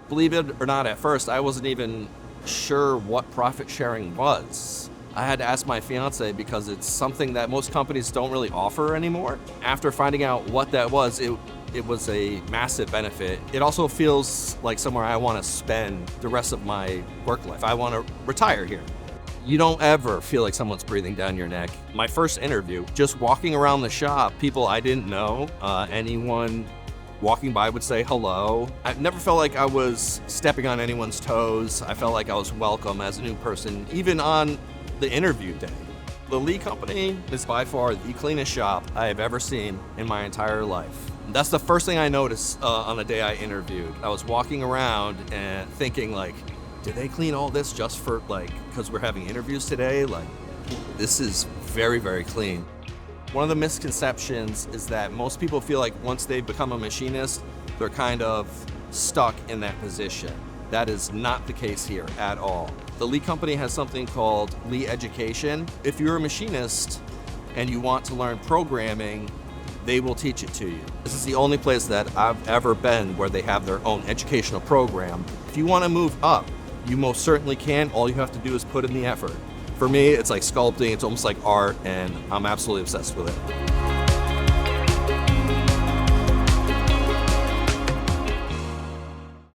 Believe it or not, at first, I wasn't even sure what profit sharing was. I had to ask my fiance because it's something that most companies don't really offer anymore. After finding out what that was, it was a massive benefit. It also feels like somewhere I want to spend the rest of my work life. I want to retire here. You don't ever feel like someone's breathing down your neck. My first interview, just walking around the shop, people I didn't know, anyone walking by would say hello. I never felt like I was stepping on anyone's toes. I felt like I was welcome as a new person, even on the interview day. The Lee Company is by far the cleanest shop I have ever seen in my entire life. That's the first thing I noticed on the day I interviewed. I was walking around and thinking like, did they clean all this just for because we're having interviews today? This is very, very clean. One of the misconceptions is that most people feel like once they become a machinist, they're kind of stuck in that position. That is not the case here at all. The Lee Company has something called Lee Education. If you're a machinist and you want to learn programming, they will teach it to you. This is the only place that I've ever been where they have their own educational program. If you want to move up, you most certainly can. All you have to do is put in the effort. For me, it's like sculpting, it's almost like art, and I'm absolutely obsessed with it.